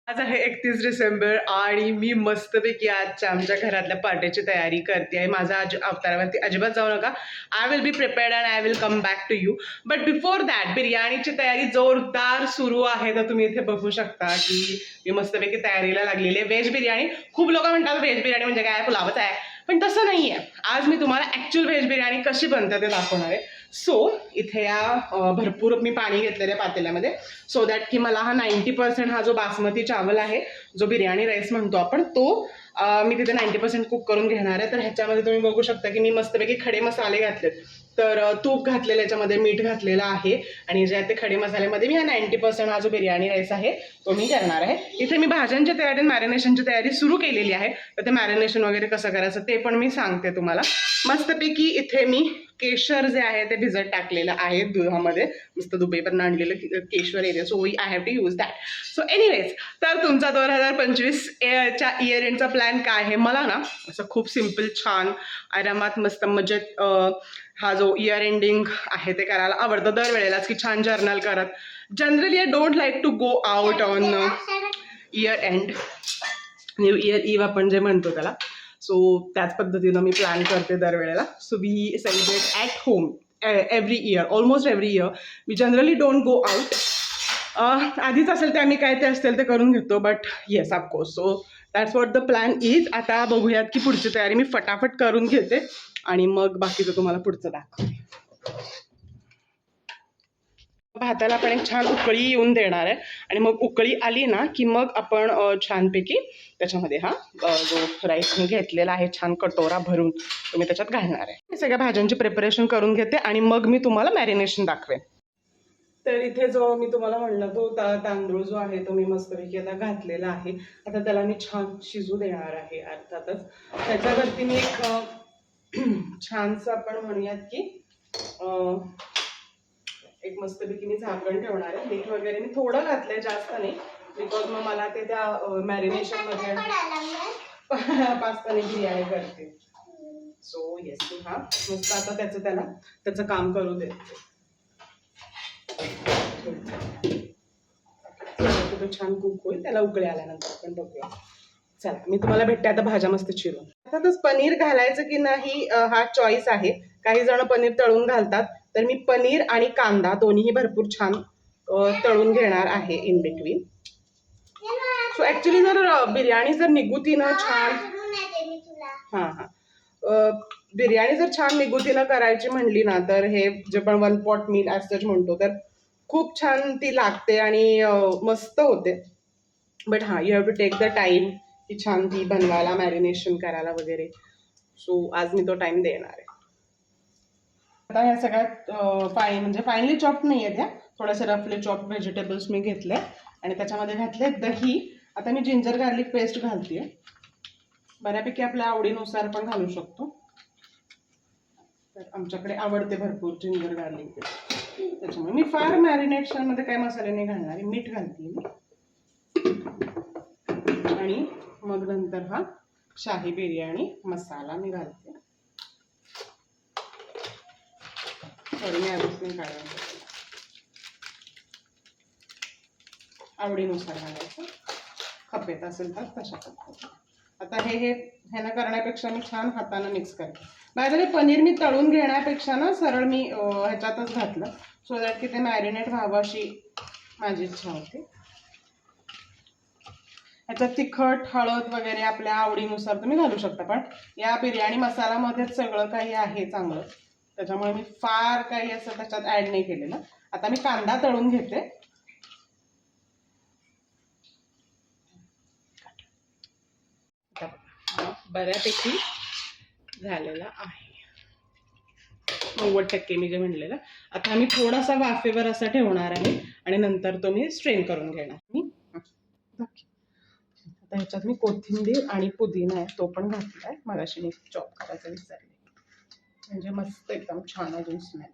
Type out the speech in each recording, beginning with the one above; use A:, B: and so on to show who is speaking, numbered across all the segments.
A: आज आहे 31 डिसेंबर आणि मी मस्तपैकी आजच्या आमच्या घरातल्या पार्टीची तयारी करते आहे. माझा अवतारावरती अजिबात जाऊ नका. I will be prepared and I will come back to you. But before that बिर्याणीची तयारी जोरदार सुरू आहे. तर तुम्ही इथे बघू शकता की मी मस्तपैकी तयारीला लागलेली आहे. व्हेज बिर्याणी. खूप लोक म्हणतात व्हेज बिर्याणी म्हणजे काय, पुलावच आहे, पण तसं नाही आहे. आज मी तुम्हाला ॲक्च्युअल व्हेज बिर्याणी कशी बनते ते दाखवणार आहे. सो इथे या भरपूर मी पाणी घेतलेलं आहे पातेल्यामध्ये, सो दॅट की मला हा 90% हा जो बासमती चावल आहे, जो बिर्याणी राईस म्हणतो आपण, तो मी तिथे 90% कुक करून घेणार आहे. तर ह्याच्यामध्ये तुम्ही बघू शकता की मी मस्तपैकी खडे मसाले घातलेत. तर तूप घातलेलं, याच्यामध्ये मीठ घातलेलं आहे आणि जे आहे ते खडे मसाल्यामध्ये मी हा 90% हा जो बिर्याणी राईस आहे तो मी करणार आहे. इथे मी भाज्यांची तयारी, मॅरिनेशनची तयारी सुरू केलेली आहे. तर ते मॅरिनेशन वगैरे कसं करायचं ते पण मी सांगते तुम्हाला. मस्तपैकी इथे मी केशर जे आहे ते भिजत टाकलेलं आहे दुधामध्ये, मस्त दुबईवरून आणलेलं केशर area. So I have to use that. So anyways, तर तुमचा 2025 च्या इयर एंडचा प्लॅन काय आहे? मला ना असं खूप सिम्पल, छान, आरामात, मस्त मजेत हा जो इयर एंडिंग आहे ते करायला आवडतं दरवेळेलाच, की छान जर्नल करत. Generally I don't like to go out on year end, new year eve आपण जे म्हणतो त्याला. सो त्याच पद्धतीनं मी प्लॅन करते दरवेळेला. So we celebrate at home every year, almost every year. We generally don't go out. आधीच असेल ते आम्ही काय ते असेल ते करून घेतो, but yes of course. So that's what the plan is. आता बघूयात की पुढची तयारी मी फटाफट करून घेते आणि मग बाकीचं तुम्हाला पुढचं दाखवते. भाताला आपण एक छान उकळी येऊन देणार आहे आणि मग उकळी आली ना की मग आपण छानपैकी त्याच्यामध्ये हा जो राईस मी घेतलेला आहे छान कटोरा भरून तो मी त्याच्यात घालणार आहे. मी सगळ्या भाज्यांची प्रिपरेशन करून घेते आणि मग मी तुम्हाला मॅरिनेशन दाखवेन. तर इथे जो मी तुम्हाला म्हणलं तो तांदूळ जो आहे तो मी मस्तपैकी आता घातलेला आहे. आता त्याला मी छान शिजू देणार आहे. अर्थातच त्याच्यावरती मी एक छानसं आपण म्हणूयात की एक मस्तपैकी मी झाकण ठेवणार आहे. मीठ वगैरे मी थोडं घातलंय, जास्त नाही, बिकॉज मग मला ते त्या मॅरिनेशन मध्ये पास्ताने बिर्याणी करते. सो येस, मी हा मस्त आता त्याचं काम करू देते. तो छान कुक होईल, त्याला उकळी आल्यानंतर आपण बघूया. चला, मी तुम्हाला भेटते आता भाज्या मस्त चिरून. अर्थातच पनीर घालायचं की नाही हा चॉईस आहे. काही जण पनीर तळून घालतात, तर मी पनीर आणि कांदा दोन्हीही भरपूर छान तळून घेणार आहे इन बिटवीन. सो ऍक्च्युली जर बिर्याणी जर निगुतीनं छान, बिर्याणी जर छान निगुतीनं करायची म्हणली ना, तर हे जे पण वन पॉट मील ॲज म्हणतो, तर खूप छान ती लागते आणि मस्त होते. बट हां, you have to take the time की छान ती बनवायला, मॅरिनेशन करायला वगैरे. सो आज मी तो टाइम देणार आहे. आता ह्या सगळ्यात म्हणजे फायनली चॉप नाही आहेत, ह्या थोड्याशा रफली चॉप व्हेजिटेबल्स मी घेतले आणि त्याच्यामध्ये घातले दही. आता मी जिंजर गार्लिक पेस्ट घालते. बऱ्यापैकी आपल्या आवडीनुसार पण घालू शकतो. तर आमच्याकडे आवडते भरपूर जिंजर गार्लिक पेस्ट, त्याच्यामुळे मी फार मॅरिनेशनमध्ये काही मसाले नाही घालणार. मीठ घालते मी आणि मग नंतर हा शाही बिर्याणी मसाला मी घालते. सॉरी, मी आधीच नाही काढायचं, आवडीनुसार घालायचं, खपेत असेल तर तशा पद्धतीने. आता ह्यानं करण्यापेक्षा मी छान हातानं मिक्स करते. बाय द वे, पनीर मी तळून घेण्यापेक्षा ना सरळ मी ह्याच्यातच घातलं, सो दॅट की ते मॅरिनेट व्हावं अशी माझी इच्छा होती. ह्याच्यात तिखट, हळद वगैरे आपल्या आवडीनुसार तुम्ही घालू शकता, पण या बिर्याणी मसाल्यामध्येच सगळं काही आहे चांगलं, त्याच्यामुळे मी फार काही असं त्याच्यात ॲड नाही केलेलं. आता मी कांदा तळून घेते. बऱ्यापैकी झालेला आहे, 90% मी जे म्हणलेलं. आता मी थोडासा वाफेवर असा ठेवणार आहे आणि नंतर तो मी स्ट्रेन करून घेणार. आता ह्याच्यात मी कोथिंबीर आणि पुदिना आहे तो पण घातलाय, मगाशी मी चॉप करायचं विसरले, म्हणजे मस्त एकदम छान अजून स्मेल.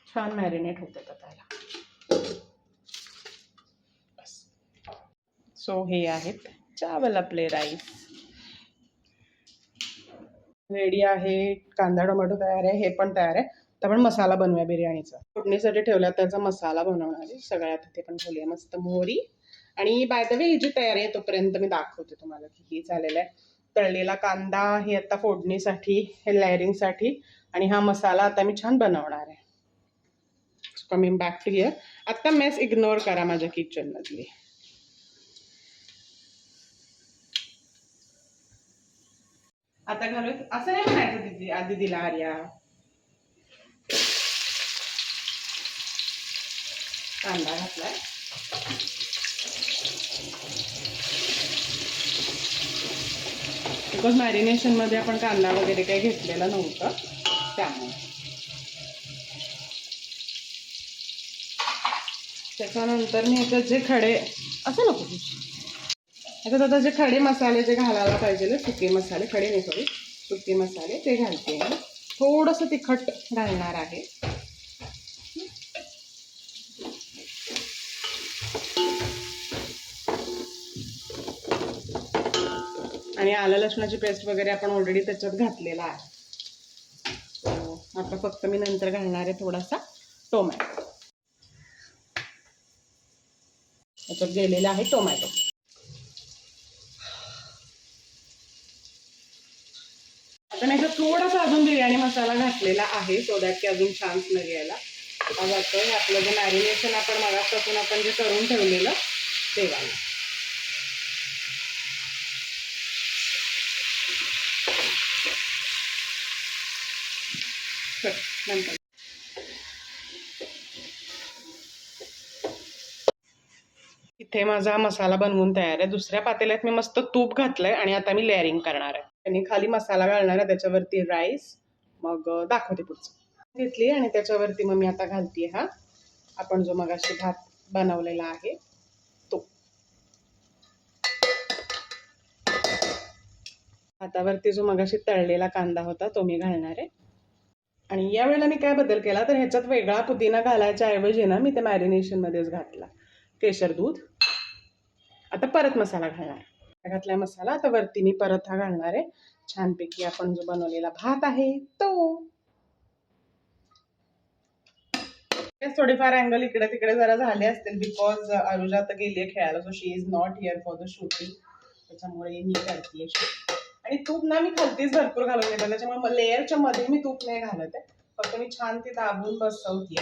A: छान मॅरिनेट होते का त्याला. सो हे आहेत चावल आपले राईस रेडी आहे. कांदा टोमॅटो तयार आहे, हे पण तयार आहे. आपण मसाला बनवूया बिर्याणीचा. फोडणीसाठी ठेवला त्याचा मसाला बनवणार आहे. सगळ्यात इथे पण ठेवूया मस्त मोहरी. आणि बाय द वे ही जी तयारी आहे तोपर्यंत मी दाखवते तुम्हाला की हे झालेलं आहे. तळलेला कांदा हे आता फोडणीसाठी, हे लेअरिंगसाठी, आणि हा मसाला आता मी छान बनवणार आहे. Coming back to here. आता मेस इग्नोर करा माझ्या किचन मधली. आता घालूया. असं नाही म्हणायचं दिदी, आधी दिला आर्या. कांदा घातलाय. बिकॉज मॅरिनेशन मध्ये आपण कांदा वगैरे काही घेतलेला नव्हतं त्यामुळे. त्याच्यानंतर मी ह्याच्यात जे खडे, असं नको ह्याच्यात आता जे खडे मसाले जे घालायला पाहिजे, सुके मसाले, खडे नाही सॉरी, सुके मसाले ते घालते. थोडंसं तिखट घालणार आहे. आणि आलं लसणाची पेस्ट वगैरे आपण ऑलरेडी त्याच्यात घातलेला आहे. आता फक्त मी नंतर घालणार आहे थोडासा टोमॅटो. त्याच्यात गेलेला आहे टोमॅटो. आता नाही तर थोडासा अजून बिर्याणी मसाला घातलेला आहे सो दॅट की अजून छान स्मेल यायला. आता जातोय आपलं जे मॅरिनेशन आपण मगापासून आपण जे करून ठेवलेलं ते घालू. नंतर इथे माझा मसाला बनवून तयार आहे. दुसऱ्या पातेल्यात मी मस्त तूप घातलंय आणि आता मी लेअरिंग करणार आहे. आणि खाली मसाला घालणार आहे, त्याच्यावरती राईस, मग दाखवते पुढचं. घेतली आणि त्याच्यावरती मग मी आता घालते हा आपण जो मगाशी भात बनवलेला आहे तो. भातावरती जो मगाशी तळलेला कांदा होता तो मी घालणार आहे. आणि यावेळेला मी काय बदल केला तर ह्याच्यात वेगळा पुदिना घालायच्या ऐवजी ना मी ते मॅरिनेशन मध्येच घातला, केशर दूध. आता परत मसाला घालणार. घातलाय मसाला, आता वरती मी परत हा घालणार आहे छानपैकी आपण जो बनवलेला भात आहे तो. थोडेफार अँगल इकडे तिकडे जरा झाले असतील बिकॉज अनुजा आता गेली खेळायला, so she is not here for the shooting. त्याच्यामुळे मी करते शूट. आणि तूप ना मी खालतीच भरपूर घालून घेतलं, त्याच्यामुळे लेअरच्या मध्ये मी तूप नाही घालत आहे, फक्त मी छान ती दाबून बसवते.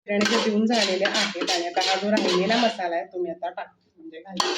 A: बिर्याणीचे देऊन झालेले आहेत आणि आता हा जो राहिलेला मसाला आहे तो मी आता टाकते, म्हणजे घालते.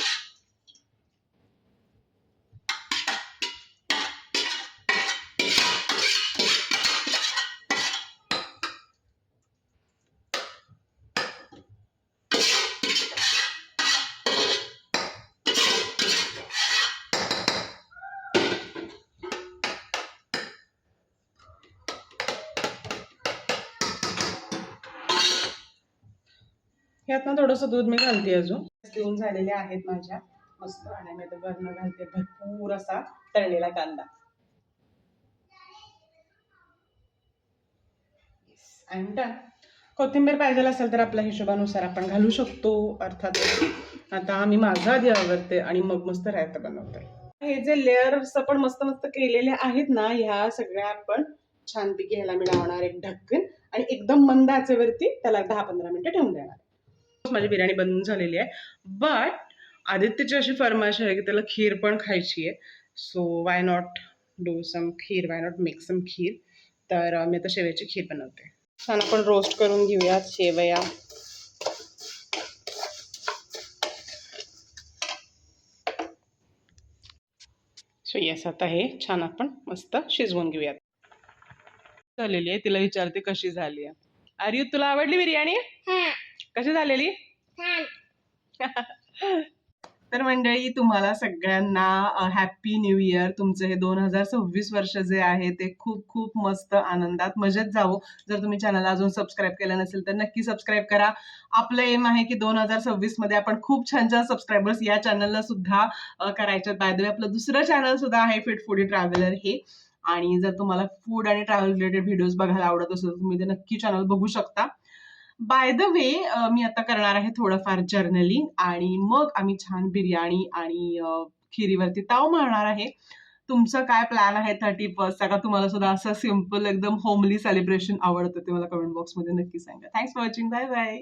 A: ह्यात ना थोडंसं दूध मी घालते अजून. देऊन झालेले आहेत माझ्या मस्त. आणि मी आता वरण घालते भरपूर असा तळलेला कांदा. आणि डन. कोथिंबीर पाहिजे असेल तर आपल्या हिशोबानुसार आपण घालू शकतो अर्थात. आता मी माझा आधी आवडते आणि मग मस्त रायता बनवते. हे जे लेअर्स आपण मस्त मस्त केलेले आहेत ना, ह्या सगळ्या आपण छानपैकी ह्याला मी लावणार एक ढक्कन आणि एकदम मंद आचेवरती त्याला 10-15 मिनिटं ठेवून देणार. माझी बिर्याणी बनवून झालेली आहे. बट आदित्यची अशी फरमाईश आहे की त्याला खीर पण खायची आहे. So why not do some kheer, why not make some kheer. तर मी आता शेवयाची खीर बनवते. छान आपण रोस्ट करून घेऊयात शेवया. सो येस, आता हे छान आपण मस्त शिजवून घेऊयात. झालेली आहे. तिला विचारते कशी झाली आहे. आर्यू तुला आवडली बिर्याणी? कशी झालेली? तर मंडळी तुम्हाला सगळ्यांना हॅपी न्यू इयर. तुमचं हे 2026 वर्ष जे आहे ते खूप खूप मस्त आनंदात मजेत जावो. जर तुम्ही चॅनलला अजून सबस्क्राईब केलं नसेल तर नक्की सबस्क्राईब करा. आपलं एम आहे की 2026 मध्ये आपण खूप छान छान सबस्क्रायबर्स या चॅनलला सुद्धा करायचे. बाय द वे आपलं दुसरं चॅनल सुद्धा आहे फिट फूडी ट्रॅव्हलर हे. आणि जर तुम्हाला फूड आणि ट्रॅव्हल रिलेटेड व्हिडिओज बघायला आवडत असेल तर तुम्ही ते नक्की चॅनल बघू शकता. बाय द वे मी आता करणार आहे थोडंफार जर्नलिंग आणि मग आम्ही छान बिर्याणी आणि खिरीवरती ताव मारणार आहे. तुमचं काय प्लॅन आहे 31st का तुम्हाला सुद्धा असं सिम्पल एकदम होमली सेलिब्रेशन आवडतं ते मला कमेंट बॉक्समध्ये नक्की सांगा. Thanks for watching. Bye bye.